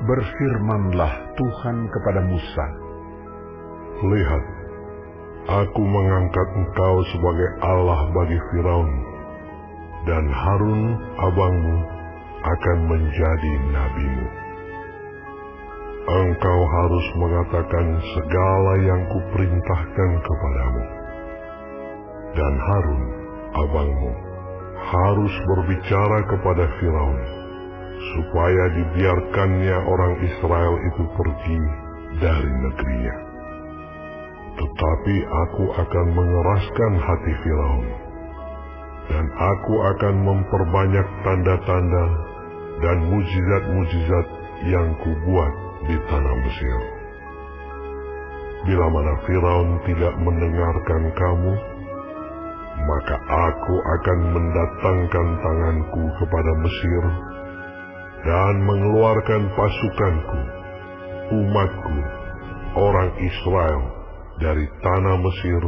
Berfirmanlah Tuhan kepada Musa, "Lihat, aku mengangkat engkau sebagai Allah bagi Firaun, dan Harun abangmu akan menjadi nabimu. Engkau harus mengatakan segala yang kuperintahkan kepadamu, dan Harun abangmu harus berbicara kepada Firaun, supaya dibiarkannya orang Israel itu pergi dari negerinya. Tetapi aku akan mengeraskan hati Firaun, dan aku akan memperbanyak tanda-tanda dan mujizat-mujizat yang kubuat di tanah Mesir. Bila mana Firaun tidak mendengarkan kamu, maka aku akan mendatangkan tanganku kepada Mesir dan mengeluarkan pasukanku, umatku, orang Israel dari tanah Mesir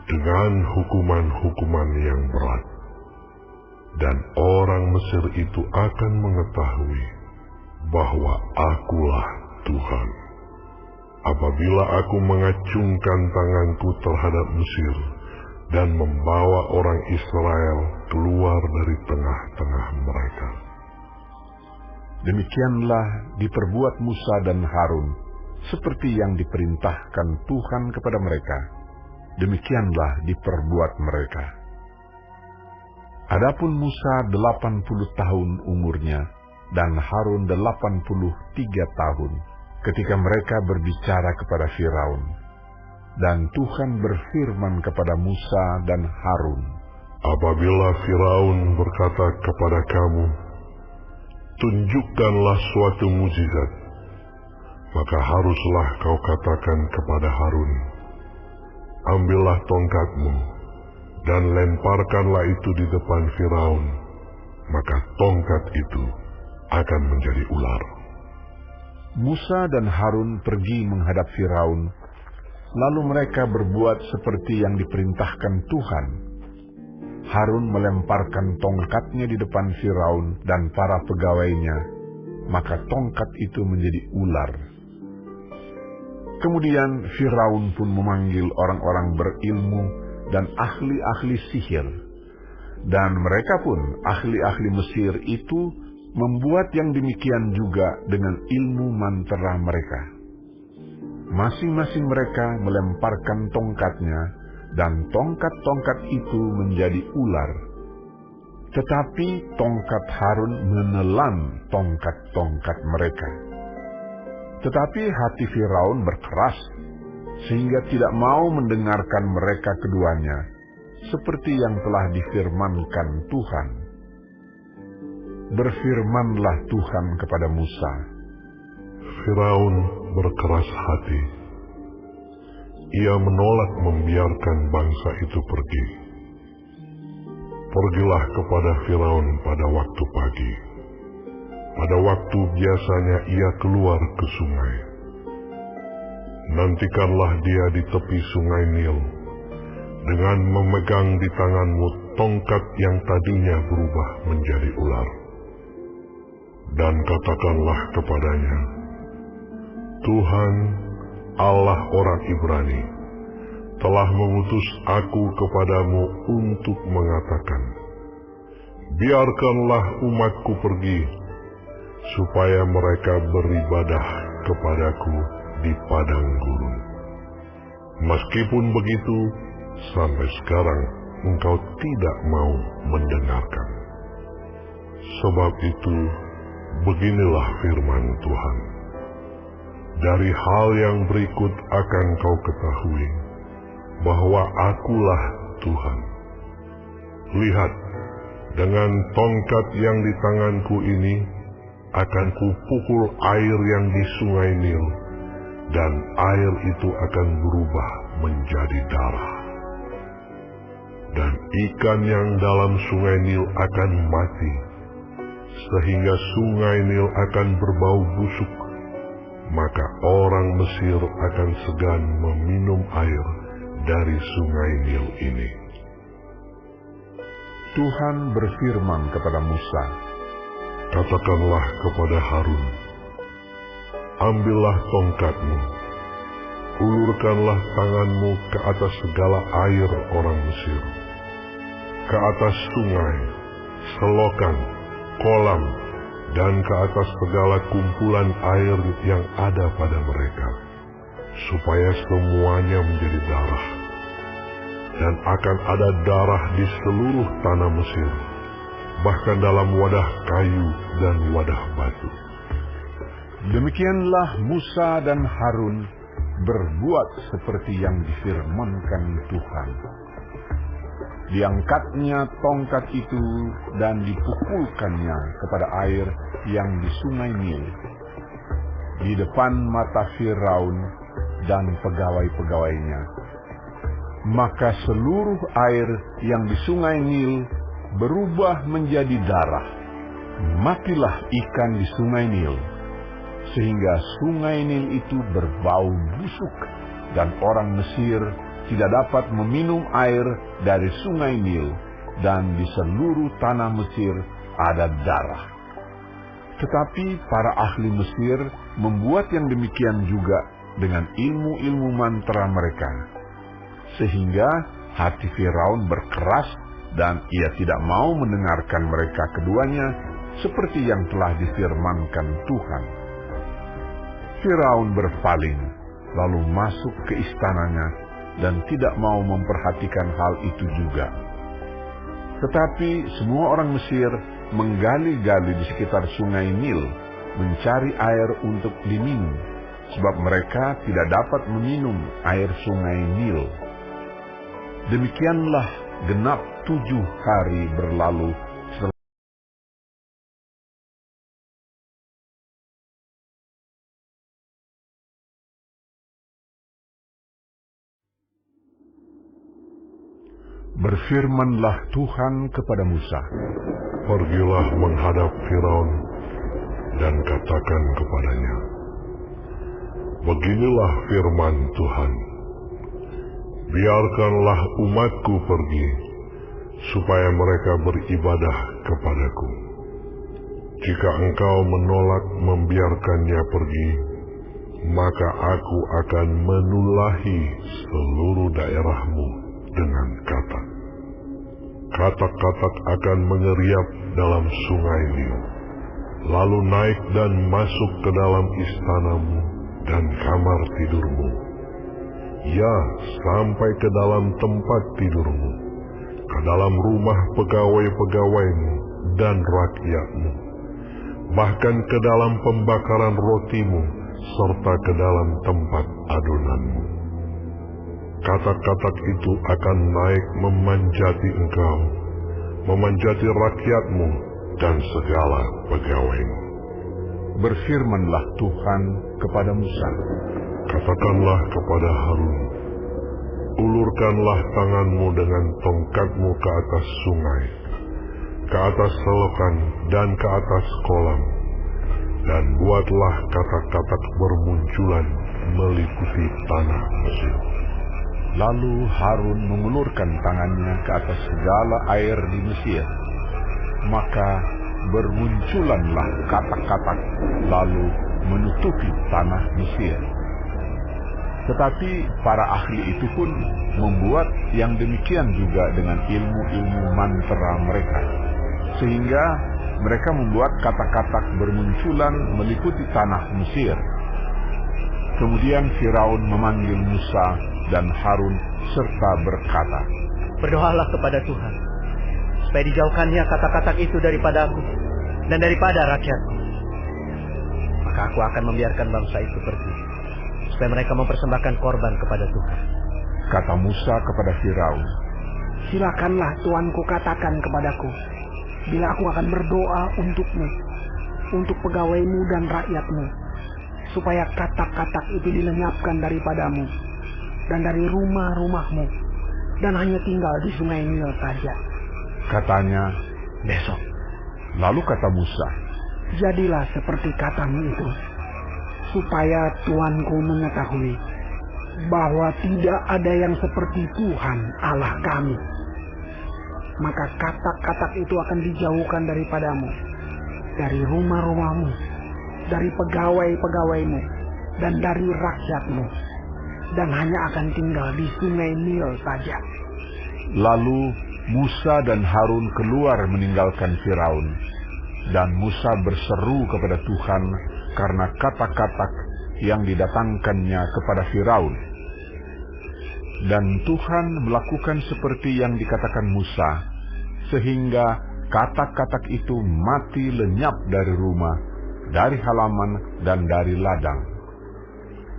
dengan hukuman-hukuman yang berat. Dan orang Mesir itu akan mengetahui bahwa akulah Tuhan, apabila aku mengacungkan tanganku terhadap Mesir dan membawa orang Israel keluar dari tengah-tengah mereka." Demikianlah diperbuat Musa dan Harun, seperti yang diperintahkan Tuhan kepada mereka. Demikianlah diperbuat mereka. Adapun Musa 80 tahun umurnya, dan Harun 83 tahun, ketika mereka berbicara kepada Firaun. Dan Tuhan berfirman kepada Musa dan Harun, "Apabila Firaun berkata kepada kamu, 'Tunjukkanlah suatu mujizat,' maka haruslah kau katakan kepada Harun, 'Ambillah tongkatmu dan lemparkanlah itu di depan Firaun,' maka tongkat itu akan menjadi ular." Musa dan Harun pergi menghadap Firaun, lalu mereka berbuat seperti yang diperintahkan Tuhan. Harun melemparkan tongkatnya di depan Firaun dan para pegawainya, maka tongkat itu menjadi ular. Kemudian Firaun pun memanggil orang-orang berilmu dan ahli-ahli sihir, dan mereka pun, ahli-ahli Mesir itu, membuat yang demikian juga dengan ilmu mantera mereka. Masing-masing mereka melemparkan tongkatnya, dan tongkat-tongkat itu menjadi ular. Tetapi tongkat Harun menelan tongkat-tongkat mereka. Tetapi hati Firaun berkeras, sehingga tidak mau mendengarkan mereka keduanya, seperti yang telah difirmankan Tuhan. Berfirmanlah Tuhan kepada Musa, Firaun berkeras hati. Ia menolak membiarkan bangsa itu pergi. Pergilah kepada Firaun pada waktu pagi, pada waktu biasanya ia keluar ke sungai. Nantikanlah dia di tepi sungai Nil, dengan memegang di tanganmu tongkat yang tadinya berubah menjadi ular. Dan katakanlah kepadanya, Tuhan, Allah orang Ibrani, telah mengutus aku kepadamu untuk mengatakan, biarkanlah umatku pergi, supaya mereka beribadah kepadaku di padang gurun. Meskipun begitu, sampai sekarang engkau tidak mau mendengarkan. Sebab itu, beginilah firman Tuhan. Dari hal yang berikut akan kau ketahui, bahwa akulah Tuhan. Lihat, dengan tongkat yang di tanganku ini, akan kupukul air yang di sungai Nil, dan air itu akan berubah menjadi darah. Dan ikan yang dalam sungai Nil akan mati, sehingga sungai Nil akan berbau busuk, maka orang Mesir akan segan meminum air dari sungai Nil ini. Tuhan berfirman kepada Musa, katakanlah kepada Harun, ambillah tongkatmu, ulurkanlah tanganmu ke atas segala air orang Mesir, ke atas sungai, selokan, kolam, dan ke atas segala kumpulan air yang ada pada mereka, supaya semuanya menjadi darah. Dan akan ada darah di seluruh tanah Mesir, bahkan dalam wadah kayu dan wadah batu. Demikianlah Musa dan Harun berbuat seperti yang difirmankan Tuhan. Diangkatnya tongkat itu dan dipukulkannya kepada air yang di sungai Nil, di depan mata Firaun dan pegawai-pegawainya. Maka seluruh air yang di sungai Nil berubah menjadi darah. Matilah ikan di sungai Nil, sehingga sungai Nil itu berbau busuk, dan orang Mesir tidak dapat meminum air dari sungai Nil, dan di seluruh tanah Mesir ada darah. Tetapi para ahli Mesir membuat yang demikian juga dengan ilmu-ilmu mantra mereka, sehingga hati Firaun berkeras dan ia tidak mau mendengarkan mereka keduanya seperti yang telah difirmankan Tuhan. Firaun berpaling, lalu masuk ke istananya dan tidak mau memperhatikan hal itu juga. Tetapi semua orang Mesir menggali-gali di sekitar sungai Nil, mencari air untuk diminum, sebab mereka tidak dapat meminum air sungai Nil. Demikianlah genap 7 hari berlalu setelah berfirmanlah Tuhan kepada Musa, Pergilah menghadap Firaun dan katakan kepadanya, Beginilah firman Tuhan, biarkanlah umatku pergi, supaya mereka beribadah kepadaku. Jika engkau menolak membiarkannya pergi, maka aku akan menulahi seluruh daerahmu dengan katak. Katak-katak akan mengeriap dalam sungai Nil, lalu naik dan masuk ke dalam istanamu dan kamar tidurmu, ya, sampai ke dalam tempat tidurmu, ke dalam rumah pegawai-pegawaimu dan rakyatmu, bahkan ke dalam pembakaran rotimu, serta ke dalam tempat adonanmu. Katak-katak itu akan naik memanjati engkau, memanjati rakyatmu dan segala pegawaimu. berfirmanlah Tuhan kepada Musa, Katakanlah kepada Harun, ulurkanlah tanganmu dengan tongkatmu ke atas sungai, ke atas selokan dan ke atas kolam, dan buatlah katak-katak bermunculan meliputi tanah Mesir. Lalu Harun mengulurkan tangannya ke atas segala air di Mesir, maka bermunculanlah katak-katak lalu menutupi tanah Mesir. Tetapi para ahli itu pun membuat yang demikian juga dengan ilmu-ilmu mantra mereka, sehingga mereka membuat katak-katak bermunculan meliputi tanah Mesir. Kemudian Firaun memanggil Musa dan Harun serta berkata, Berdoalah kepada Tuhan, supaya dijauhkannya katak-katak itu daripada aku dan daripada rakyatku. Maka aku akan membiarkan bangsa itu pergi, supaya mereka mempersembahkan korban kepada Tuhan. Kata Musa kepada Firaun, Silakanlah tuanku katakan kepadaku, bila aku akan berdoa untukmu, untuk pegawaimu dan rakyatmu, supaya katak-katak itu dilenyapkan daripadamu dan dari rumah-rumahmu, dan hanya tinggal di sungai Nil saja. Katanya, Besok. lalu kata Musa, Jadilah seperti katamu itu, supaya tuanku mengetahui bahwa tidak ada yang seperti Tuhan Allah kami. Maka katak-katak itu akan dijauhkan daripadamu, dari rumah-rumahmu, dari pegawai-pegawaimu dan dari rakyatmu, dan hanya akan tinggal di sungai Nil saja. Lalu Musa dan Harun keluar meninggalkan Firaun, dan Musa berseru kepada Tuhan karena kata-kata yang didatangkannya kepada Firaun. Dan Tuhan melakukan seperti yang dikatakan Musa, sehingga katak-katak itu mati lenyap dari rumah, dari halaman, dan dari ladang.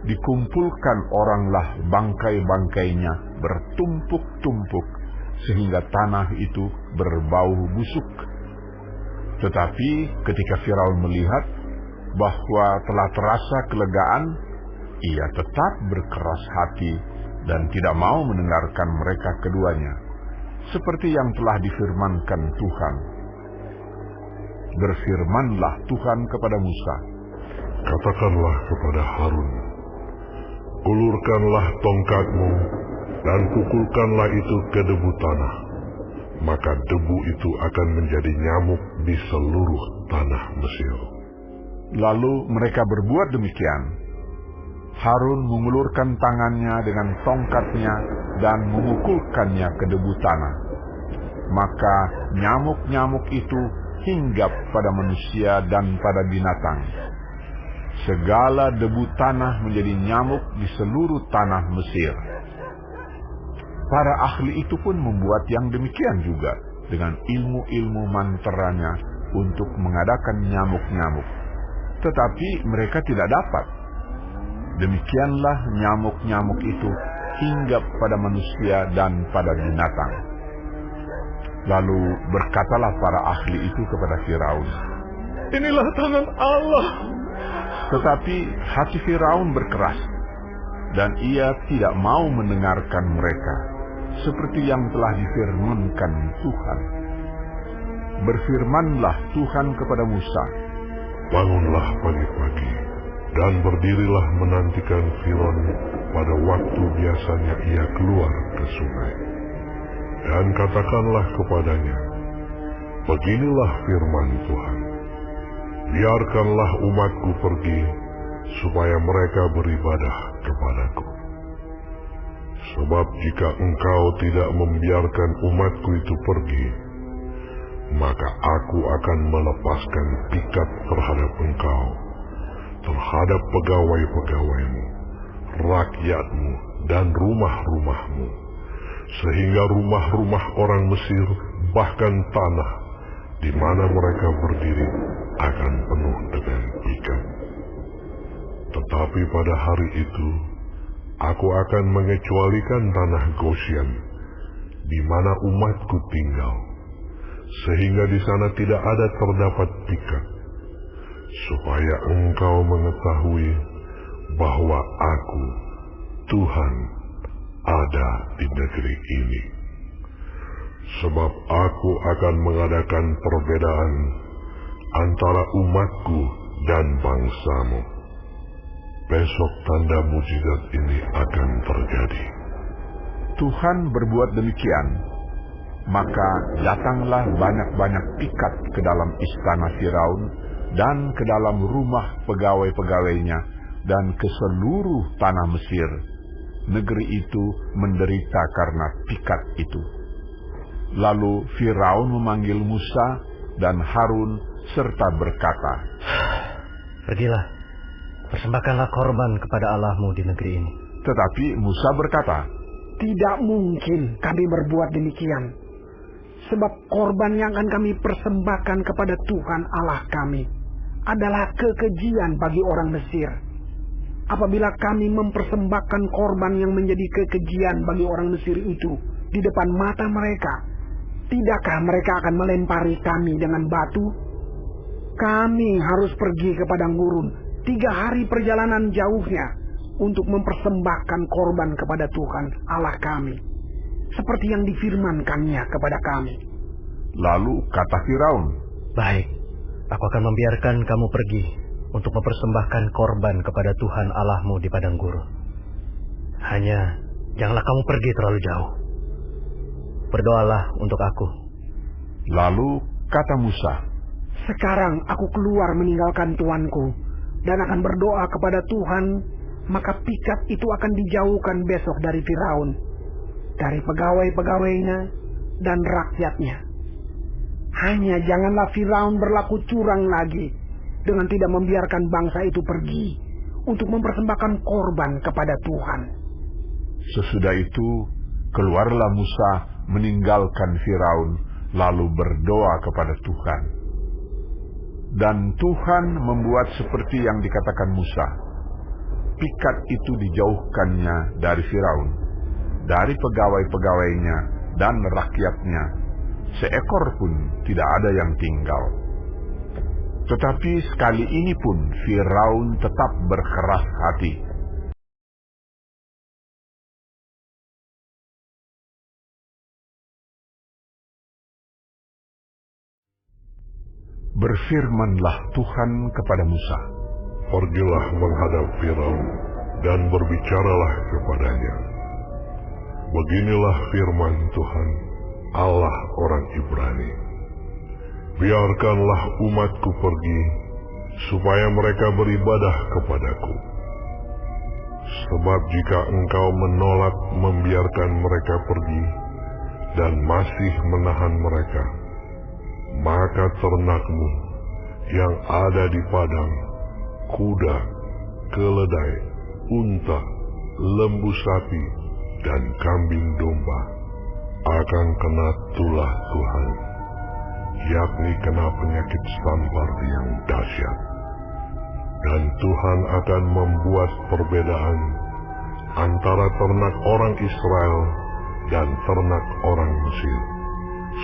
Dikumpulkan oranglah bangkai-bangkainya bertumpuk-tumpuk, sehingga tanah itu berbau busuk. Tetapi ketika Firaun melihat bahwa telah terasa kelegaan, ia tetap berkeras hati dan tidak mau mendengarkan mereka keduanya, seperti yang telah difirmankan Tuhan. Berfirmanlah Tuhan kepada Musa, Katakanlah kepada Harun, ulurkanlah tongkatmu dan pukulkanlah itu ke debu tanah, maka debu itu akan menjadi nyamuk di seluruh tanah Mesir. Lalu mereka berbuat demikian. Harun mengulurkan tangannya dengan tongkatnya dan memukulkannya ke debu tanah. Maka nyamuk-nyamuk itu hinggap pada manusia dan pada binatang. Segala debu tanah menjadi nyamuk di seluruh tanah Mesir. Para ahli itu pun membuat yang demikian juga dengan ilmu-ilmu manteranya untuk mengadakan nyamuk-nyamuk. Tetapi mereka tidak dapat. Demikianlah nyamuk-nyamuk itu hinggap pada manusia dan pada binatang. Lalu berkatalah para ahli itu kepada Firaun, Inilah tangan Allah. Tetapi hati Firaun berkeras, dan ia tidak mau mendengarkan mereka, seperti yang telah difirmankan Tuhan. Berfirmanlah Tuhan kepada Musa, Bangunlah pagi-pagi dan berdirilah menantikan Firaun pada waktu biasanya ia keluar ke sungai. Dan katakanlah kepadanya, Beginilah firman Tuhan, biarkanlah umatku pergi, supaya mereka beribadah kepadaku. Sebab jika engkau tidak membiarkan umatku itu pergi, maka aku akan melepaskan pikat terhadap engkau, terhadap pegawai-pegawaimu, rakyatmu, dan rumah-rumahmu, sehingga rumah-rumah orang Mesir, bahkan tanah di mana mereka berdiri, akan penuh dengan pikat. Tetapi pada hari itu, aku akan mengecualikan tanah Goshen, di mana umatku tinggal, sehingga di sana tidak ada terdapat pikat, supaya engkau mengetahui bahwa aku, Tuhan, ada di negeri ini. Sebab aku akan mengadakan perbedaan antara umatku dan bangsamu. Besok tanda mujizat ini akan terjadi. Tuhan berbuat demikian. Maka datanglah banyak-banyak pikat ke dalam istana Firaun dan ke dalam rumah pegawai-pegawainya dan ke seluruh tanah Mesir. Negeri itu menderita karena pikat itu. Lalu Firaun memanggil Musa dan Harun serta berkata, Pergilah, persembahkanlah korban kepada Allahmu di negeri ini. Tetapi Musa berkata, Tidak mungkin kami berbuat demikian, sebab korban yang akan kami persembahkan kepada Tuhan Allah kami adalah kekejian bagi orang Mesir. Apabila kami mempersembahkan korban yang menjadi kekejian bagi orang Mesir itu di depan mata mereka, tidakkah mereka akan melempari kami dengan batu? Kami harus pergi ke padang gurun 3 hari perjalanan jauhnya untuk mempersembahkan korban kepada Tuhan Allah kami, seperti yang difirmankannya kepada kami. Lalu kata Firaun, Baik, aku akan membiarkan kamu pergi untuk mempersembahkan korban kepada Tuhan Allahmu di padang gurun. Hanya janganlah kamu pergi terlalu jauh. Berdoalah untuk aku. Lalu kata Musa, Sekarang aku keluar meninggalkan tuanku dan akan berdoa kepada Tuhan, maka pikat itu akan dijauhkan besok dari Firaun, dari pegawai-pegawainya dan rakyatnya. Hanya janganlah Firaun berlaku curang lagi dengan tidak membiarkan bangsa itu pergi untuk mempersembahkan korban kepada Tuhan. Sesudah itu, keluarlah Musa meninggalkan Firaun, lalu berdoa kepada Tuhan. Dan Tuhan membuat seperti yang dikatakan Musa. Pikat itu dijauhkannya dari Firaun, dari pegawai-pegawainya dan rakyatnya. Seekor pun tidak ada yang tinggal. Tetapi sekali ini pun Firaun tetap berkeras hati. Berfirmanlah Tuhan kepada Musa, "Pergilah menghadap Firaun dan berbicaralah kepadanya. Beginilah firman Tuhan, Allah orang Ibrani. Biarkanlah umatku pergi, supaya mereka beribadah kepadaku. Sebab jika engkau menolak membiarkan mereka pergi dan masih menahan mereka, maka ternakmu yang ada di padang, kuda, keledai, unta, lembu sapi, dan kambing domba akan kena tulah Tuhan, yakni kena penyakit sampar yang dahsyat. Dan Tuhan akan membuat perbedaan antara ternak orang Israel dan ternak orang Mesir,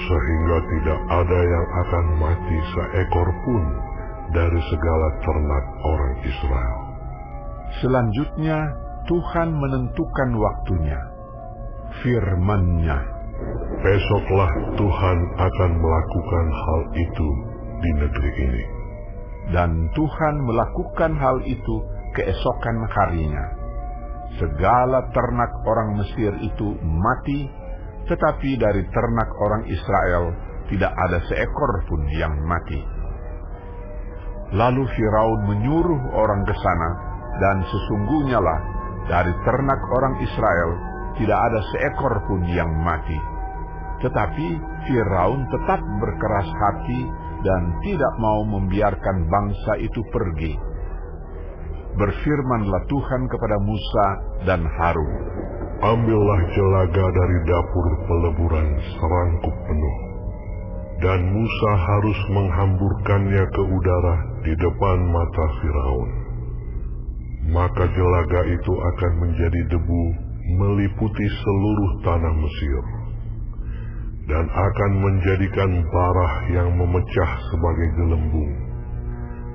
sehingga tidak ada yang akan mati seekor pun dari segala ternak orang Israel." Selanjutnya Tuhan menentukan waktunya. Firman-Nya, "Besoklah Tuhan akan melakukan hal itu di negeri ini." Dan Tuhan melakukan hal itu keesokan harinya. Segala ternak orang Mesir itu mati, tetapi dari ternak orang Israel tidak ada seekor pun yang mati. Lalu Firaun menyuruh orang ke sana, dan sesungguhnya lah dari ternak orang Israel tidak ada seekor pun yang mati. Tetapi Firaun tetap berkeras hati dan tidak mau membiarkan bangsa itu pergi. Berfirmanlah Tuhan kepada Musa dan Harun, "Ambillah jelaga dari dapur peleburan serangkup penuh, dan Musa harus menghamburkannya ke udara di depan mata Firaun. Maka jelaga itu akan menjadi debu meliputi seluruh tanah Mesir, dan akan menjadikan barah yang memecah sebagai gelembung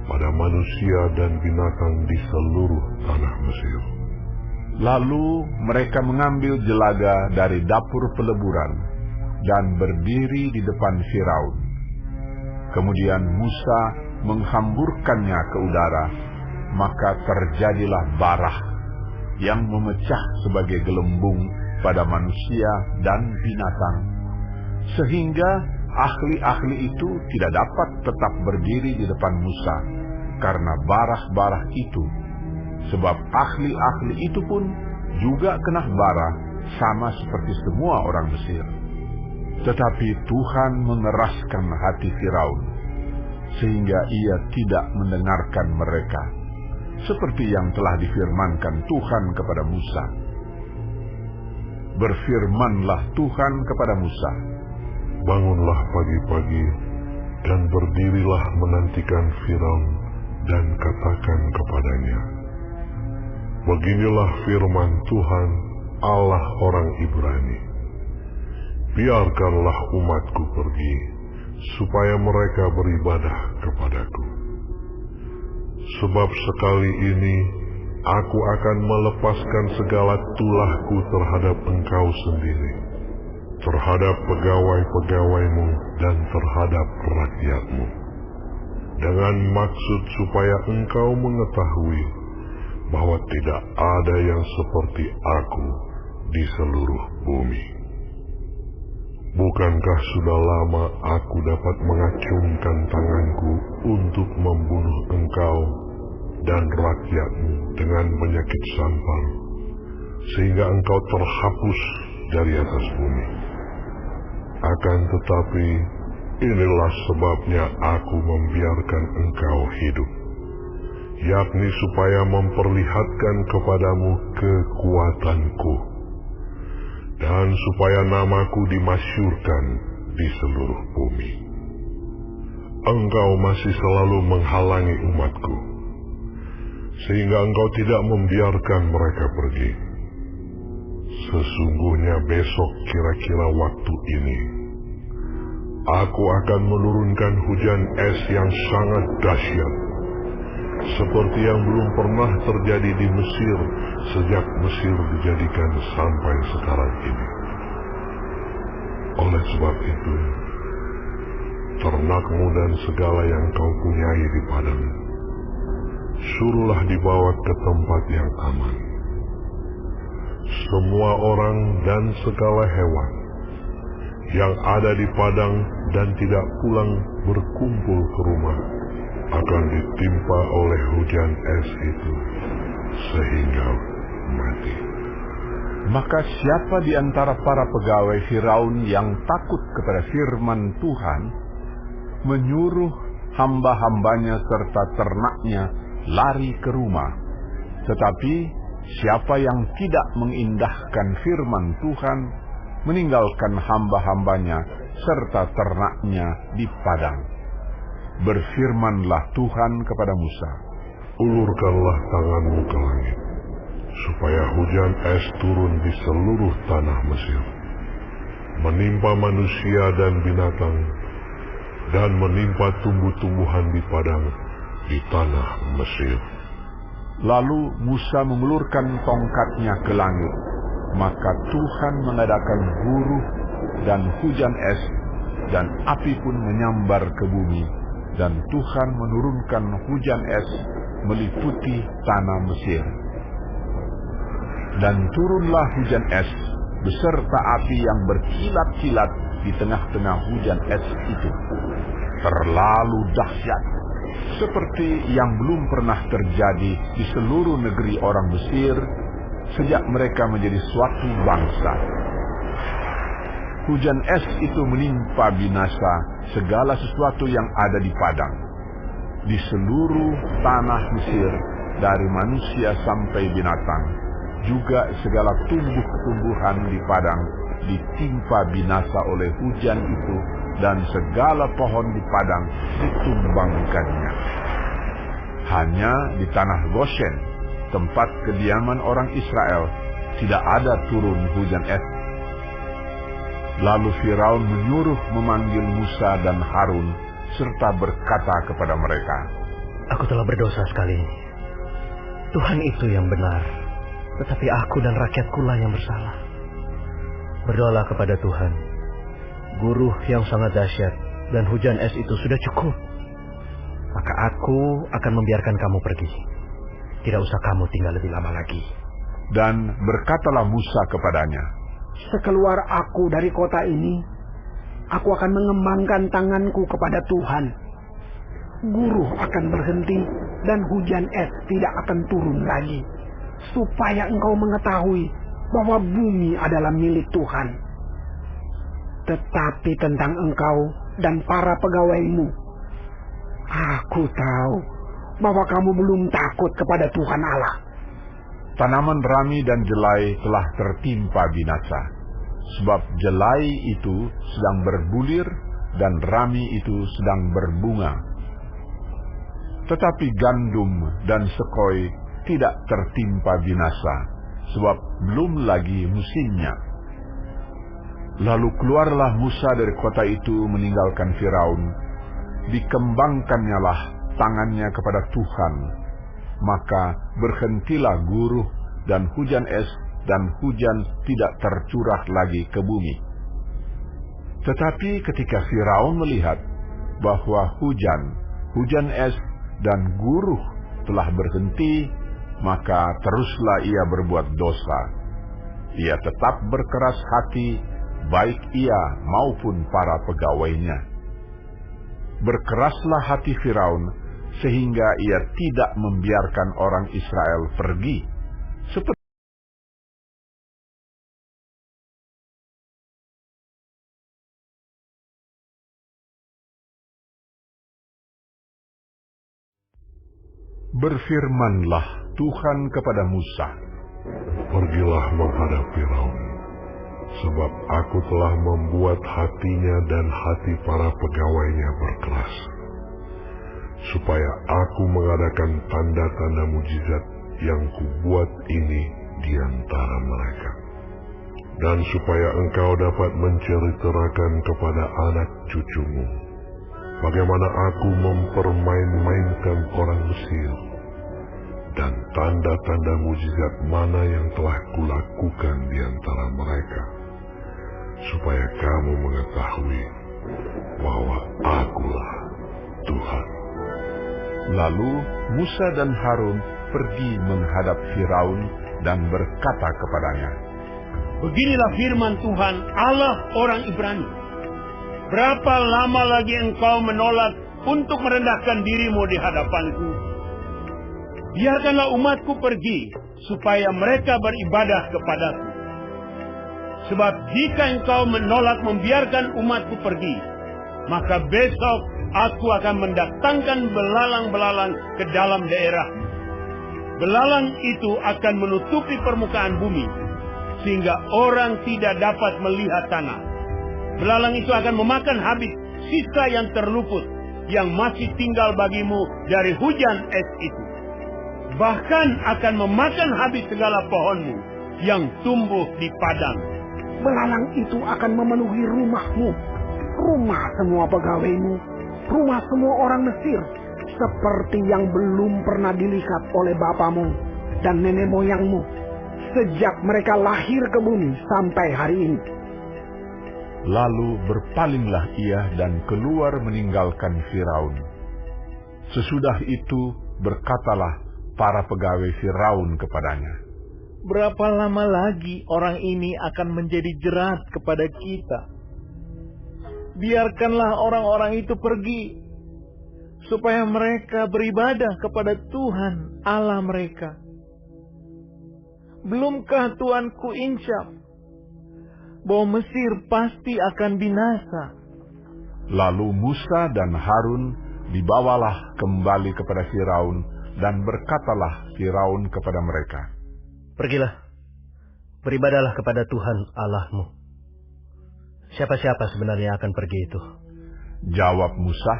pada manusia dan binatang di seluruh tanah Mesir." Lalu mereka mengambil jelaga dari dapur peleburan dan berdiri di depan Firaun. Kemudian Musa menghamburkannya ke udara, maka terjadilah barah yang memecah sebagai gelembung pada manusia dan binatang, sehingga ahli-ahli itu tidak dapat tetap berdiri di depan Musa karena barah-barah itu. Sebab ahli-ahli itu pun juga kena bara sama seperti semua orang Mesir. Tetapi Tuhan mengeraskan hati Firaun, sehingga ia tidak mendengarkan mereka, seperti yang telah difirmankan Tuhan kepada Musa. Berfirmanlah Tuhan kepada Musa, "Bangunlah pagi-pagi dan berdirilah menantikan Firaun dan katakan kepadanya, beginilah firman Tuhan, Allah orang Ibrani. Biarkanlah umatku pergi, supaya mereka beribadah kepadaku. Sebab sekali ini aku akan melepaskan segala tulahku terhadap engkau sendiri, terhadap pegawai-pegawaimu dan terhadap rakyatmu, dengan maksud supaya engkau mengetahui bahwa tidak ada yang seperti aku di seluruh bumi. Bukankah sudah lama aku dapat mengacungkan tanganku untuk membunuh engkau dan rakyatmu dengan penyakit sampar, sehingga engkau terhapus dari atas bumi. Akan tetapi, inilah sebabnya aku membiarkan engkau hidup, yakni supaya memperlihatkan kepadamu kekuatanku, dan supaya namaku dimasyhurkan di seluruh bumi. Engkau masih selalu menghalangi umatku, sehingga engkau tidak membiarkan mereka pergi. Sesungguhnya besok kira-kira waktu ini, aku akan menurunkan hujan es yang sangat dahsyat, seperti yang belum pernah terjadi di Mesir sejak Mesir dijadikan sampai sekarang ini. Oleh sebab itu, ternakmu dan segala yang kau punyai di padang, suruhlah dibawa ke tempat yang aman. Semua orang dan segala hewan yang ada di padang dan tidak pulang berkumpul ke rumah akan ditimpa oleh hujan es itu sehingga mati. Maka siapa di antara para pegawai Firaun yang takut kepada firman Tuhan, menyuruh hamba-hambanya serta ternaknya lari ke rumah. Tetapi siapa yang tidak mengindahkan firman Tuhan, meninggalkan hamba-hambanya serta ternaknya di padang. Berfirmanlah Tuhan kepada Musa, ulurkanlah tanganmu ke langit, supaya hujan es turun di seluruh tanah Mesir, menimpa manusia dan binatang, dan menimpa tumbuh-tumbuhan di padang di tanah Mesir. Lalu Musa mengulurkan tongkatnya ke langit, maka Tuhan mengadakan guruh dan hujan es, dan api pun menyambar ke bumi, dan Tuhan menurunkan hujan es meliputi tanah Mesir. Dan turunlah hujan es beserta api yang berkilat-kilat di tengah-tengah hujan es itu, terlalu dahsyat, seperti yang belum pernah terjadi di seluruh negeri orang Mesir sejak mereka menjadi suatu bangsa. Hujan es itu menimpa binasa segala sesuatu yang ada di padang, di seluruh tanah Mesir, dari manusia sampai binatang, juga segala tumbuh-tumbuhan di padang ditimpa binasa oleh hujan itu, dan segala pohon di padang ditumbangkannya. Hanya di tanah Goshen, tempat kediaman orang Israel, tidak ada turun hujan es. Lalu Firaun menyuruh memanggil Musa dan Harun, serta berkata kepada mereka, Aku telah berdosa sekali. Tuhan itu yang benar, tetapi aku dan rakyatkulah yang bersalah. Berdoalah kepada Tuhan. Guruh yang sangat dahsyat dan hujan es itu sudah cukup. Maka aku akan membiarkan kamu pergi. Tidak usah kamu tinggal lebih lama lagi. Dan berkatalah Musa kepadanya, Sekeluar aku dari kota ini, aku akan mengembangkan tanganku kepada Tuhan. Guruh akan berhenti dan hujan es tidak akan turun lagi, supaya engkau mengetahui bahwa bumi adalah milik Tuhan. Tetapi tentang engkau dan para pegawaimu, aku tahu bahwa kamu belum takut kepada Tuhan Allah. tanaman rami dan jelai telah tertimpa binasa, sebab jelai itu sedang berbulir dan rami itu sedang berbunga. Tetapi gandum dan sekoi tidak tertimpa binasa, sebab belum lagi musimnya. Lalu keluarlah Musa dari kota itu meninggalkan Firaun. Dikembangkannyalah tangannya kepada Tuhan, maka berhentilah guruh dan hujan es, dan hujan tidak tercurah lagi ke bumi. Tetapi ketika Firaun melihat bahwa hujan es dan guruh telah berhenti, maka teruslah ia berbuat dosa. Ia tetap berkeras hati, baik ia maupun para pegawainya. Berkeraslah hati Firaun, sehingga ia tidak membiarkan orang Israel pergi. Seperti berfirmanlah Tuhan kepada Musa, Pergilah menghadap Firaun, sebab aku telah membuat hatinya dan hati para pegawainya berkeras, supaya aku mengadakan tanda-tanda mujizat yang kubuat ini di antara mereka, dan supaya engkau dapat menceritakan kepada anak cucumu bagaimana aku mempermain-mainkan orang Mesir, dan tanda-tanda mujizat mana yang telah kulakukan di antara mereka, supaya kamu mengetahui bahwa akulah Tuhan. lalu Musa dan Harun pergi menghadap Firaun dan berkata kepadanya, Beginilah firman Tuhan Allah orang Ibrani. Berapa lama lagi engkau menolak untuk merendahkan dirimu di hadapanku? Biarkanlah umatku pergi, supaya mereka beribadah kepadaku. Sebab jika engkau menolak membiarkan umatku pergi, maka besok aku akan mendatangkan belalang-belalang ke dalam daerahmu. Belalang itu akan menutupi permukaan bumi, sehingga orang tidak dapat melihat tanah. Belalang itu akan memakan habis sisa yang terluput, yang masih tinggal bagimu dari hujan es itu. Bahkan akan memakan habis segala pohonmu yang tumbuh di padang. Belalang itu akan memenuhi rumahmu, rumah semua pegawaimu, rumah semua orang Mesir, seperti yang belum pernah dilihat oleh bapamu dan nenek moyangmu, sejak mereka lahir ke bumi sampai hari ini. Lalu berpalinglah ia dan keluar meninggalkan Firaun. Sesudah itu berkatalah para pegawai Firaun kepadanya, Berapa lama lagi orang ini akan menjadi jerat kepada kita? Biarkanlah orang-orang itu pergi, supaya mereka beribadah kepada Tuhan Allah mereka. Belumkah Tuanku insyaf bahwa Mesir pasti akan binasa? Lalu Musa dan Harun dibawalah kembali kepada Firaun, dan berkatalah Firaun kepada mereka, Pergilah, beribadahlah kepada Tuhan Allahmu. Siapa-siapa sebenarnya akan pergi itu? Jawab Musa,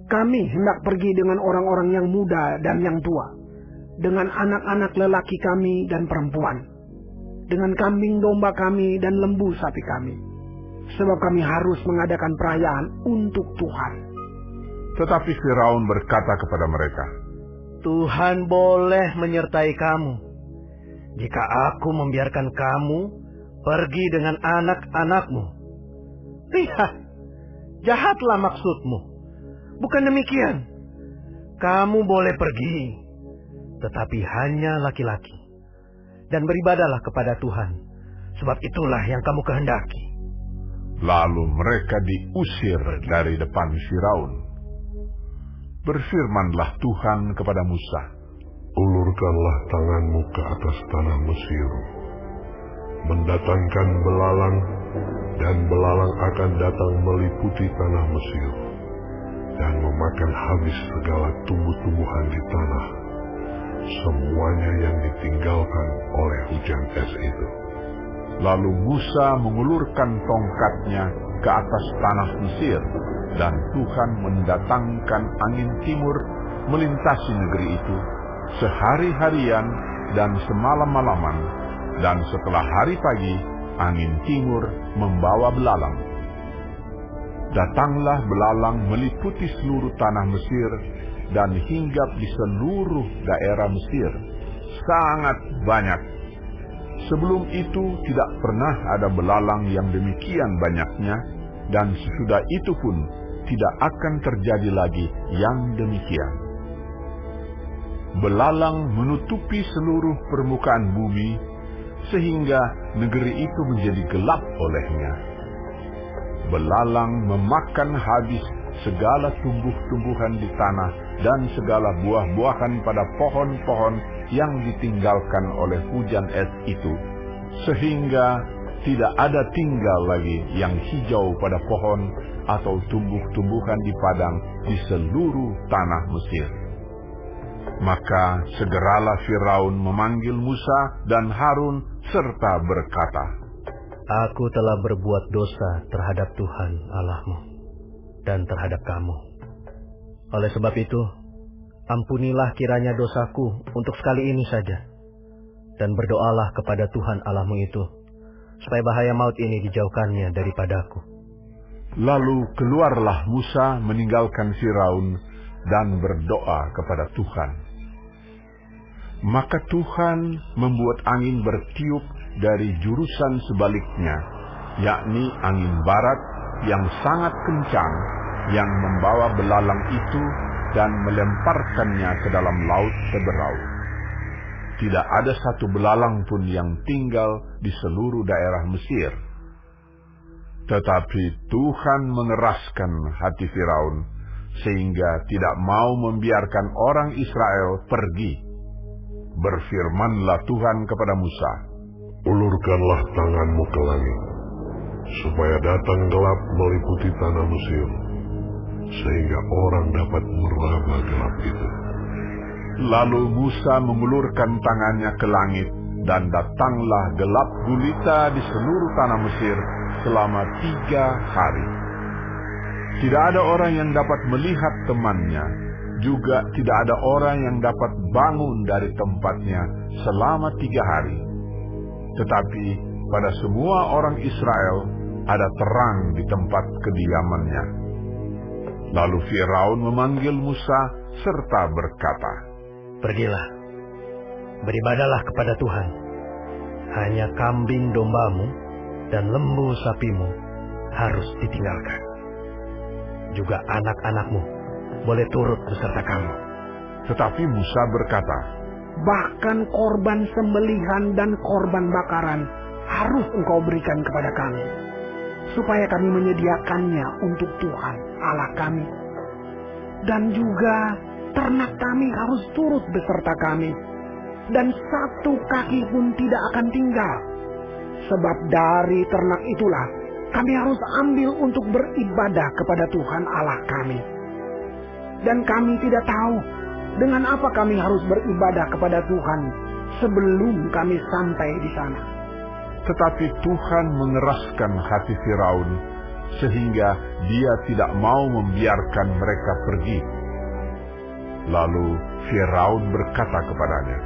Kami hendak pergi dengan orang-orang yang muda dan yang tua, dengan anak-anak lelaki kami dan perempuan, dengan kambing domba kami dan lembu sapi kami, sebab kami harus mengadakan perayaan untuk Tuhan. tetapi Firaun berkata kepada mereka, Tuhan boleh menyertai kamu jika aku membiarkan kamu pergi dengan anak-anakmu. Lihat, jahatlah maksudmu. Bukan demikian. Kamu boleh pergi, tetapi hanya laki-laki, dan beribadahlah kepada Tuhan, sebab itulah yang kamu kehendaki. Lalu mereka diusir dari depan Firaun. Berfirmanlah Tuhan kepada Musa, Ulurkanlah tanganmu ke atas tanah Mesir, mendatangkan belalang, dan belalang akan datang meliputi tanah Mesir, dan memakan habis segala tumbuh-tumbuhan di tanah, semuanya yang ditinggalkan oleh hujan es itu. Lalu Musa mengulurkan tongkatnya ke atas tanah Mesir, dan Tuhan mendatangkan angin timur melintasi negeri itu sehari-harian dan semalam-malaman, dan setelah hari pagi angin timur membawa belalang. Datanglah belalang meliputi seluruh tanah Mesir dan hinggap di seluruh daerah Mesir, sangat banyak. Sebelum itu tidak pernah ada belalang yang demikian banyaknya, dan sesudah itu pun tidak akan terjadi lagi yang demikian. Belalang menutupi seluruh permukaan bumi, sehingga negeri itu menjadi gelap olehnya. Belalang memakan habis segala tumbuh-tumbuhan di tanah dan segala buah-buahan pada pohon-pohon yang ditinggalkan oleh hujan es itu, sehingga tidak ada tinggal lagi yang hijau pada pohon atau tumbuh-tumbuhan di padang di seluruh tanah Mesir. Maka segeralah Firaun memanggil Musa dan Harun serta berkata, Aku telah berbuat dosa terhadap Tuhan Allahmu dan terhadap kamu. Oleh sebab itu, ampunilah kiranya dosaku untuk sekali ini saja, dan berdoalah kepada Tuhan Allahmu itu, supaya bahaya maut ini dijauhkannya daripadaku. Lalu keluarlah Musa meninggalkan Firaun dan berdoa kepada Tuhan. Maka Tuhan membuat angin bertiup dari jurusan sebaliknya, yakni angin barat yang sangat kencang, yang membawa belalang itu dan melemparkannya ke dalam laut Teberau. Tidak ada satu belalang pun yang tinggal di seluruh daerah Mesir. Tetapi Tuhan mengeraskan hati Firaun, sehingga tidak mau membiarkan orang Israel pergi. Berfirmanlah Tuhan kepada Musa, Ulurkanlah tanganmu ke langit, supaya datang gelap meliputi tanah Mesir, sehingga orang dapat meraba gelap itu. Lalu Musa mengulurkan tangannya ke langit, dan datanglah gelap gulita di seluruh tanah Mesir selama 3 hari. Tidak ada orang yang dapat melihat temannya, juga tidak ada orang yang dapat bangun dari tempatnya selama 3 hari. Tetapi pada semua orang Israel ada terang di tempat kediamannya. Lalu Firaun memanggil Musa serta berkata, Pergilah, beribadahlah kepada Tuhan. Hanya kambing dombamu dan lembu sapimu harus ditinggalkan. Juga anak-anakmu boleh turut beserta kamu. Tetapi Musa berkata, Bahkan korban sembelihan dan korban bakaran harus engkau berikan kepada kami, supaya kami menyediakannya untuk Tuhan Allah kami. Dan juga ternak kami harus turut beserta kami, dan satu kaki pun tidak akan tinggal. Sebab dari ternak itulah kami harus ambil untuk beribadah kepada Tuhan Allah kami. Dan kami tidak tahu dengan apa kami harus beribadah kepada Tuhan sebelum kami sampai di sana. Tetapi Tuhan mengeraskan hati Firaun, sehingga dia tidak mau membiarkan mereka pergi. Lalu Firaun berkata kepadanya,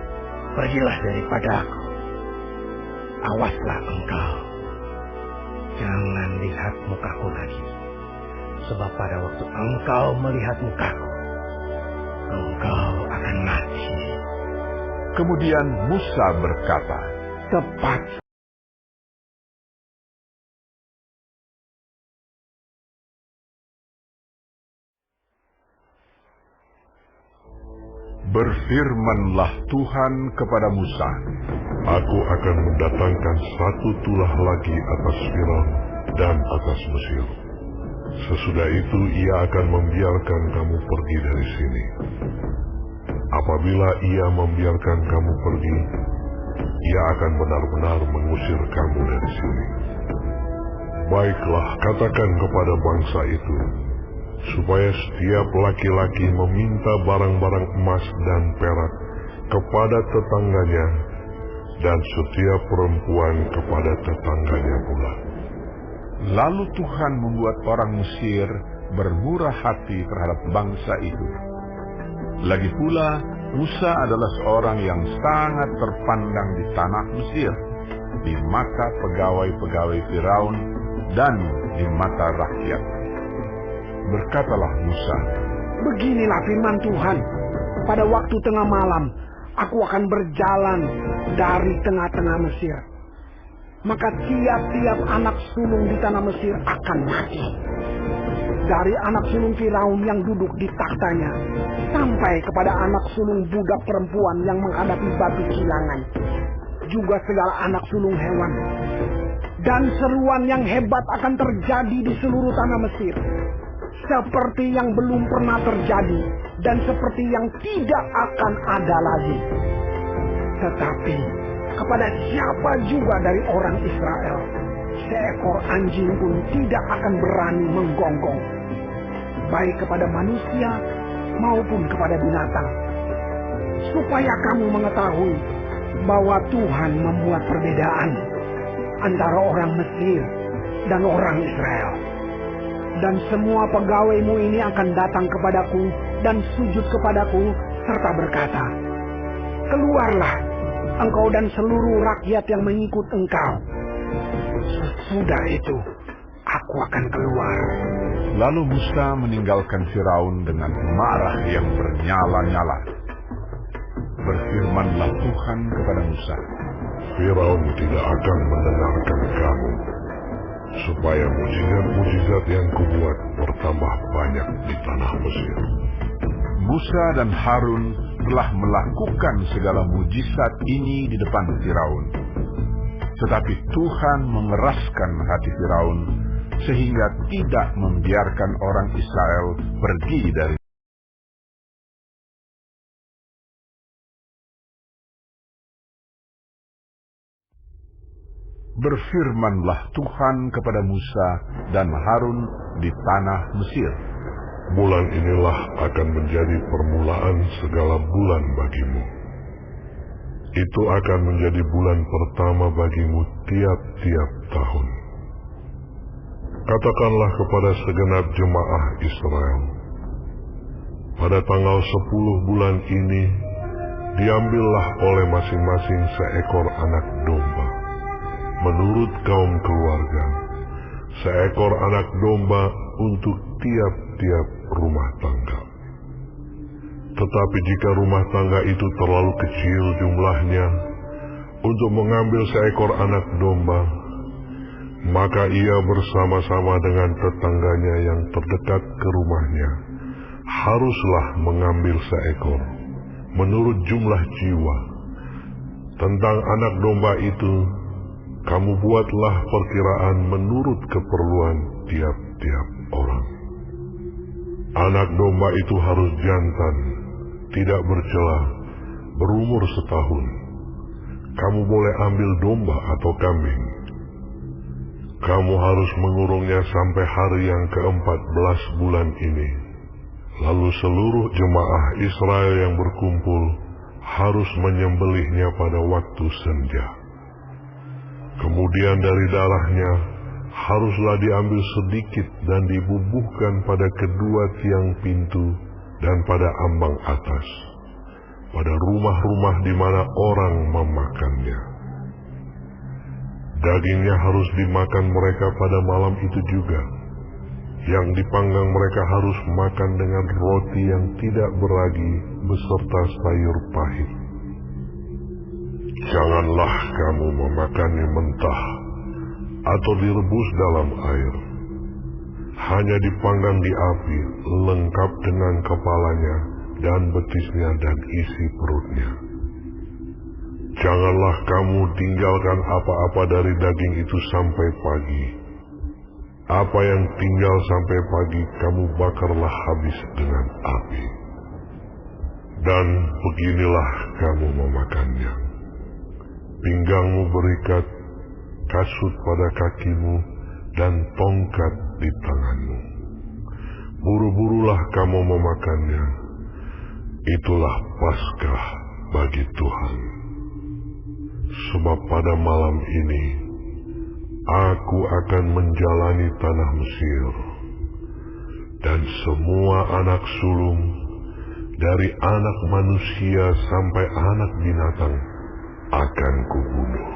Pergilah daripadaku. Awaslah engkau, jangan lihat mukaku lagi. Sebab pada waktu engkau melihat mukaku, engkau akan mati. Kemudian Musa berkata, Tepat. Berfirmanlah Tuhan kepada Musa, Aku akan mendatangkan satu tulah lagi atas Firaun dan atas Mesir. Sesudah itu ia akan membiarkan kamu pergi dari sini. Apabila ia membiarkan kamu pergi, ia akan benar-benar mengusir kamu dari sini. Baiklah, katakan kepada bangsa itu, supaya setiap laki-laki meminta barang-barang emas dan perak kepada tetangganya, dan setiap perempuan kepada tetangganya pula. Lalu Tuhan membuat orang Mesir bermurah hati terhadap bangsa itu. Lagi pula, Musa adalah seorang yang sangat terpandang di tanah Mesir, di mata pegawai-pegawai Firaun dan di mata rakyat. Berkatalah Musa, Beginilah firman Tuhan, pada waktu tengah malam, aku akan berjalan dari tengah-tengah Mesir. Maka tiap-tiap anak sulung di tanah Mesir akan mati. Dari anak sulung Firaun yang duduk di taktanya, sampai kepada anak sulung budak perempuan yang menghadapi batu kilangan, juga segala anak sulung hewan. Dan seruan yang hebat akan terjadi di seluruh tanah Mesir, seperti yang belum pernah terjadi dan seperti yang tidak akan ada lagi. Tetapi kepada siapa juga dari orang Israel, seekor anjing pun tidak akan berani menggonggong, baik kepada manusia maupun kepada binatang. Supaya kamu mengetahui bahwa Tuhan membuat perbedaan antara orang Mesir dan orang Israel. Dan semua pegawaimu ini akan datang kepadaku dan sujud kepadaku serta berkata, keluarlah engkau dan seluruh rakyat yang mengikut engkau. Sesudah itu aku akan keluar. Lalu Musa meninggalkan Firaun dengan marah yang bernyala-nyala. Berfirmanlah Tuhan kepada Musa, Firaun tidak akan mendengarkan kamu, supaya mujizat-mujizat yang kubuat bertambah banyak di tanah Mesir. Musa dan Harun telah melakukan segala mujizat ini di depan Firaun. Tetapi Tuhan mengeraskan hati Firaun sehingga tidak membiarkan orang Israel pergi dari. Berfirmanlah Tuhan kepada Musa dan Harun di tanah Mesir, bulan inilah akan menjadi permulaan segala bulan bagimu. Itu akan menjadi bulan pertama bagimu tiap-tiap tahun. Katakanlah kepada segenap jemaah Israel, pada tanggal 10 bulan ini, diambillah oleh masing-masing seekor anak domba, menurut kaum keluarga, seekor anak domba untuk tiap-tiap rumah tangga. Tetapi jika rumah tangga itu terlalu kecil jumlahnya untuk mengambil seekor anak domba, maka ia bersama-sama dengan tetangganya yang terdekat ke rumahnya haruslah mengambil seekor menurut jumlah jiwa. Tentang anak domba itu, kamu buatlah perkiraan menurut keperluan tiap-tiap orang. Anak domba itu harus jantan, tidak bercela, berumur setahun. Kamu boleh ambil domba atau kambing. Kamu harus mengurungnya sampai hari yang ke-14 bulan ini. Lalu seluruh jemaah Israel yang berkumpul harus menyembelihnya pada waktu senja. Kemudian dari darahnya haruslah diambil sedikit dan dibubuhkan pada kedua tiang pintu dan pada ambang atas, pada rumah-rumah di mana orang memakannya. Dagingnya harus dimakan mereka pada malam itu juga. Yang dipanggang mereka harus makan dengan roti yang tidak beragi beserta sayur pahit. Janganlah kamu memakannya mentah atau direbus dalam air. Hanya dipanggang di api, lengkap dengan kepalanya dan betisnya dan isi perutnya. Janganlah kamu tinggalkan apa-apa dari daging itu sampai pagi. Apa yang tinggal sampai pagi kamu bakarlah habis dengan api. Dan beginilah kamu memakannya. Pinggangmu berikat, kasut pada kakimu, dan tongkat di tanganmu. Buru-burulah kamu memakannya. Itulah Paskah bagi Tuhan. Sebab pada malam ini, aku akan menjalani tanah Mesir, dan semua anak sulung, dari anak manusia sampai anak binatang, akan kubunuh.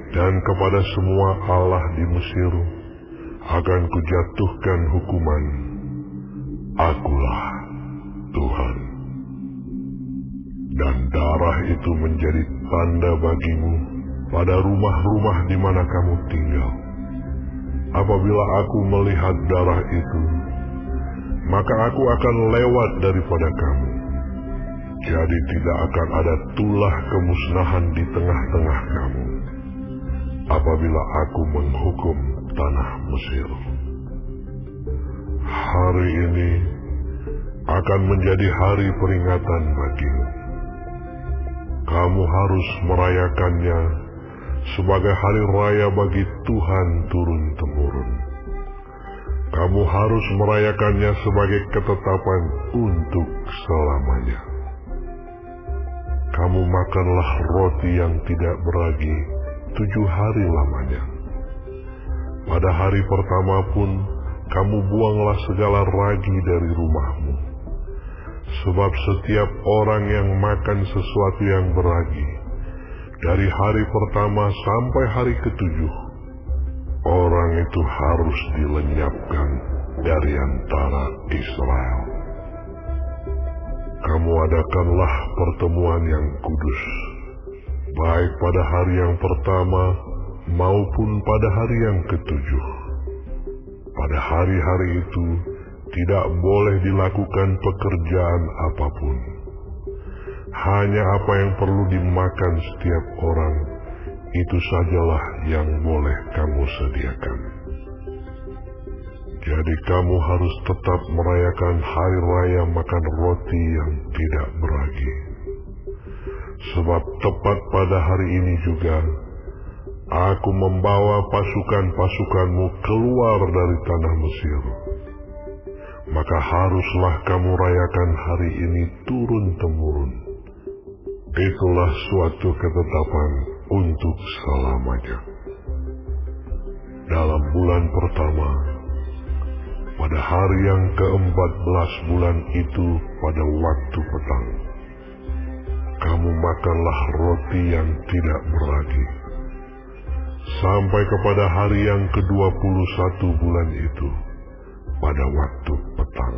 Dan kepada semua allah di Mesir akan kujatuhkan hukuman. Akulah Tuhan. Dan darah itu menjadi tanda bagimu pada rumah-rumah di mana kamu tinggal. Apabila aku melihat darah itu, maka aku akan lewat daripada kamu. Jadi tidak akan ada tulah kemusnahan di tengah-tengah kamu apabila aku menghukum tanah Mesir. Hari ini akan menjadi hari peringatan bagimu. Kamu harus merayakannya sebagai hari raya bagi Tuhan turun-temurun. Kamu harus merayakannya sebagai ketetapan untuk selamanya. Kamu makanlah roti yang tidak beragi 7 hari lamanya. Pada hari pertama pun, kamu buanglah segala ragi dari rumahmu. Sebab setiap orang yang makan sesuatu yang beragi, dari hari pertama sampai hari ke-7, orang itu harus dilenyapkan dari antara Israel. Kamu adakanlah pertemuan yang kudus, baik pada hari yang pertama maupun pada hari yang ke-7. Pada hari-hari itu tidak boleh dilakukan pekerjaan apapun. Hanya apa yang perlu dimakan setiap orang, itu sajalah yang boleh kamu sediakan. Jadi kamu harus tetap merayakan hari raya makan roti yang tidak beragi. Sebab tepat pada hari ini juga, aku membawa pasukan-pasukanmu keluar dari tanah Mesir. Maka haruslah kamu rayakan hari ini turun-temurun. Itulah suatu ketetapan untuk selamanya. Dalam bulan pertama, pada hari yang ke-14 bulan itu pada waktu petang, kamu makanlah roti yang tidak beragi. Sampai kepada hari yang ke-21 bulan itu, pada waktu petang.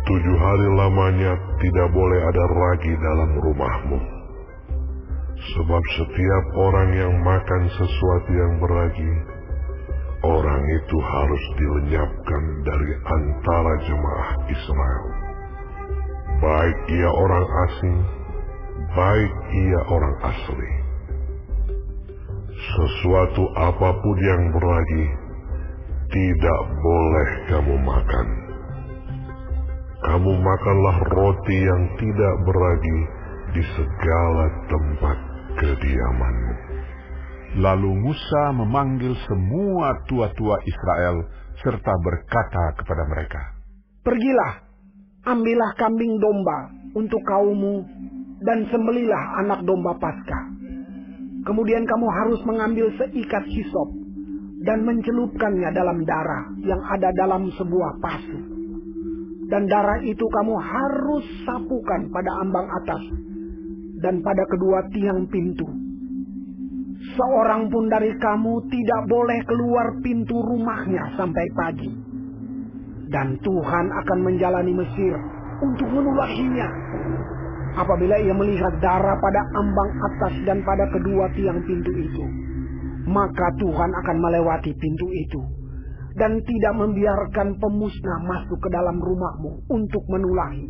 7 hari lamanya tidak boleh ada ragi dalam rumahmu. Sebab setiap orang yang makan sesuatu yang beragi, orang itu harus dilenyapkan dari antara jemaah Israel. Baik ia orang asing, baik ia orang asli. Sesuatu apapun yang beragi, tidak boleh kamu makan. Kamu makanlah roti yang tidak beragi di segala tempat kediamanmu. Lalu Musa memanggil semua tua-tua Israel serta berkata kepada mereka, Pergilah, ambillah kambing domba untuk kaummu dan sembelilah anak domba Paskah. Kemudian kamu harus mengambil seikat hisop dan mencelupkannya dalam darah yang ada dalam sebuah pasu. Dan darah itu kamu harus sapukan pada ambang atas dan pada kedua tiang pintu. Seorang pun dari kamu tidak boleh keluar pintu rumahnya sampai pagi. Dan Tuhan akan menjalani Mesir untuk menulahinya. Apabila ia melihat darah pada ambang atas dan pada kedua tiang pintu itu, maka Tuhan akan melewati pintu itu dan tidak membiarkan pemusnah masuk ke dalam rumahmu untuk menulahi.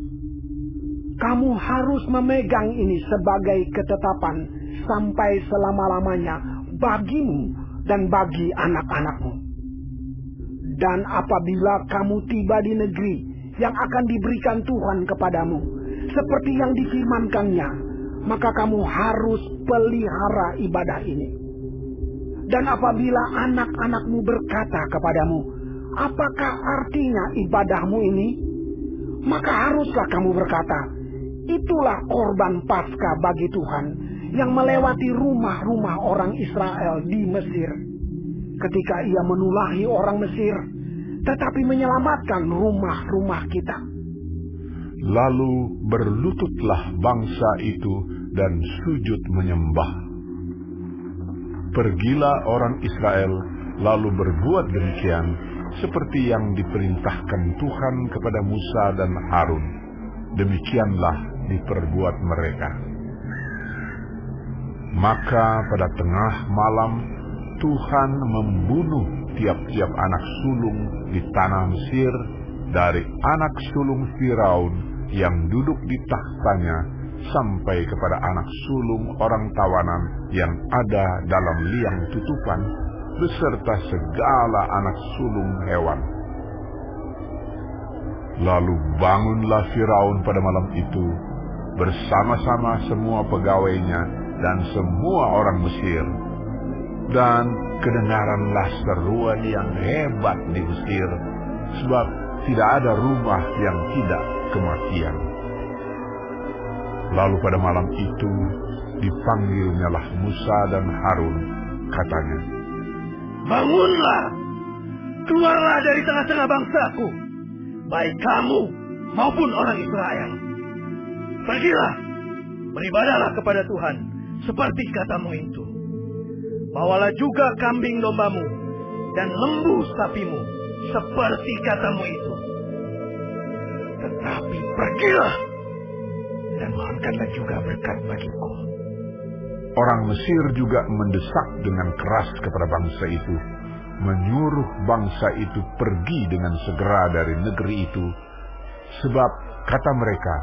Kamu harus memegang ini sebagai ketetapan sampai selama-lamanya bagimu dan bagi anak-anakmu. Dan apabila kamu tiba di negeri yang akan diberikan Tuhan kepadamu, seperti yang difirmankannya, maka kamu harus pelihara ibadah ini. Dan apabila anak-anakmu berkata kepadamu, apakah artinya ibadahmu ini? Maka haruslah kamu berkata, itulah korban Paskah bagi Tuhan yang melewati rumah-rumah orang Israel di Mesir, ketika ia menulahi orang Mesir, tetapi menyelamatkan rumah-rumah kita. Lalu berlututlah bangsa itu dan sujud menyembah. Pergilah orang Israel lalu berbuat demikian seperti yang diperintahkan Tuhan kepada Musa dan Harun. Demikianlah diperbuat mereka. Maka pada tengah malam Tuhan membunuh tiap-tiap anak sulung di tanah Mesir, dari anak sulung Firaun yang duduk di tahtanya sampai kepada anak sulung orang tawanan yang ada dalam liang tutupan, beserta segala anak sulung hewan. Lalu bangunlah Firaun pada malam itu bersama-sama semua pegawainya dan semua orang Mesir. Dan kedengaranlah seruan yang hebat di Mesir, sebab tidak ada rumah yang tidak kematian. Lalu pada malam itu dipanggilnyalah Musa dan Harun, katanya, "Bangunlah, keluarlah dari tengah-tengah bangsaku, baik kamu maupun orang Israel. Pergilah, beribadahlah kepada Tuhan seperti katamu itu. Bawalah juga kambing dombamu dan lembu sapimu seperti katamu itu. Tetapi pergilah dan mohonkanlah juga berkat bagiku." Orang Mesir juga mendesak dengan keras kepada bangsa itu, menyuruh bangsa itu pergi dengan segera dari negeri itu, sebab kata mereka,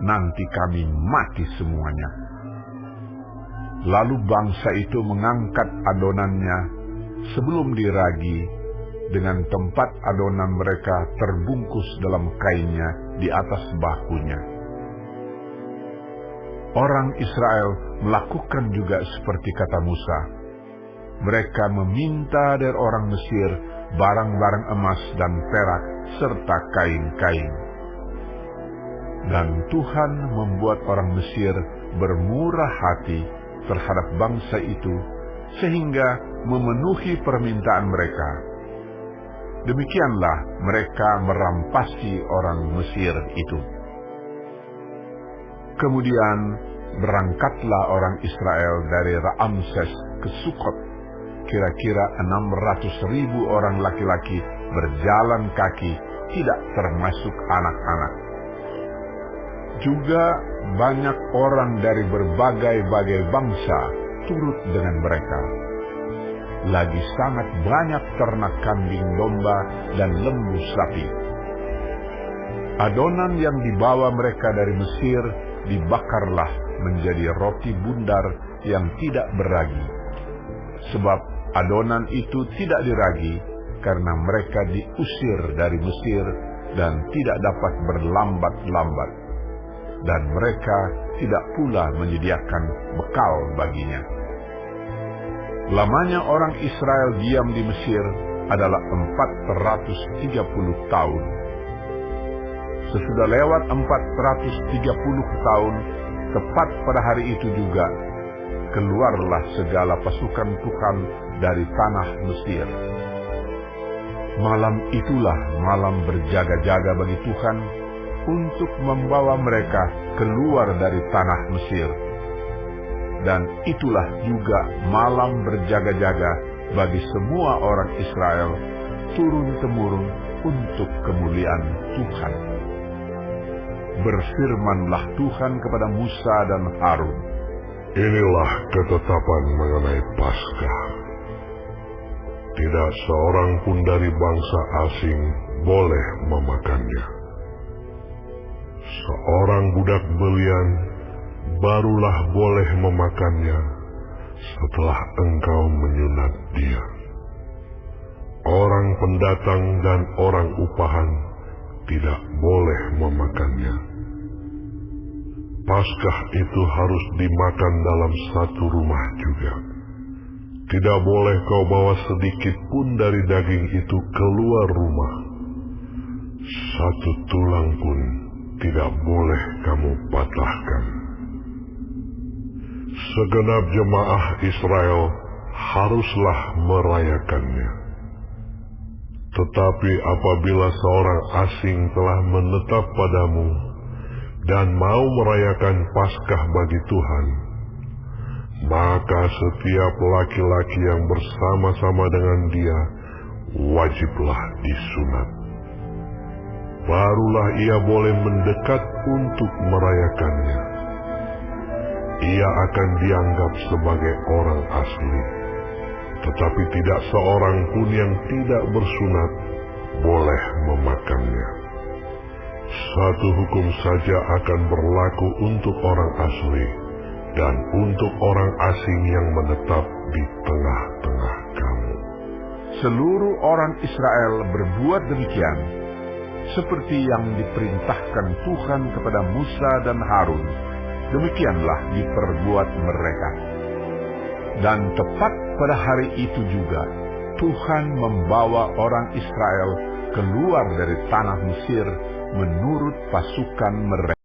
nanti kami mati semuanya. Lalu bangsa itu mengangkat adonannya sebelum diragi, dengan tempat adonan mereka terbungkus dalam kainnya di atas bahunya. Orang Israel melakukan juga seperti kata Musa. Mereka meminta dari orang Mesir barang-barang emas dan perak serta kain-kain. Dan Tuhan membuat orang Mesir bermurah hati terhadap bangsa itu, sehingga memenuhi permintaan mereka. Demikianlah mereka merampasi orang Mesir itu. Kemudian berangkatlah orang Israel dari Ramses ke Sukot. Kira-kira 600.000 orang laki-laki berjalan kaki, tidak termasuk anak-anak. Juga banyak orang dari berbagai-bagai bangsa turut dengan mereka. Lagi sangat banyak ternak kambing domba dan lembu sapi. Adonan yang dibawa mereka dari Mesir dibakarlah menjadi roti bundar yang tidak beragi. Sebab adonan itu tidak diragi karena mereka diusir dari Mesir dan tidak dapat berlambat-lambat. Dan mereka tidak pula menyediakan bekal baginya. Lamanya orang Israel diam di Mesir adalah 430 tahun. Sesudah lewat 430 tahun, tepat pada hari itu juga, keluarlah segala pasukan Tuhan dari tanah Mesir. Malam itulah malam berjaga-jaga bagi Tuhan untuk membawa mereka keluar dari tanah Mesir. Dan itulah juga malam berjaga-jaga bagi semua orang Israel turun-temurun untuk kemuliaan Tuhan. Berfirmanlah Tuhan kepada Musa dan Harun, inilah ketetapan mengenai Paskah. Tidak seorang pun dari bangsa asing boleh memakannya. Seorang budak belian barulah boleh memakannya setelah engkau menyunat dia. Orang pendatang dan orang upahan tidak boleh memakannya. Paskah itu harus dimakan dalam satu rumah juga. Tidak boleh kau bawa sedikit pun dari daging itu keluar rumah. Satu tulang pun tidak boleh kamu patahkan. Segenap jemaah Israel haruslah merayakannya. Tetapi apabila seorang asing telah menetap padamu dan mau merayakan Paskah bagi Tuhan, maka setiap laki-laki yang bersama-sama dengan dia wajiblah disunat. Barulah ia boleh mendekat untuk merayakannya. Ia akan dianggap sebagai orang asli, tetapi tidak seorang pun yang tidak bersunat boleh memakannya. Satu hukum saja akan berlaku untuk orang asli dan untuk orang asing yang menetap di tengah-tengah kamu. Seluruh orang Israel berbuat demikian, seperti yang diperintahkan Tuhan kepada Musa dan Harun, demikianlah diperbuat mereka. Dan tepat pada hari itu juga, Tuhan membawa orang Israel keluar dari tanah Mesir menurut pasukan mereka.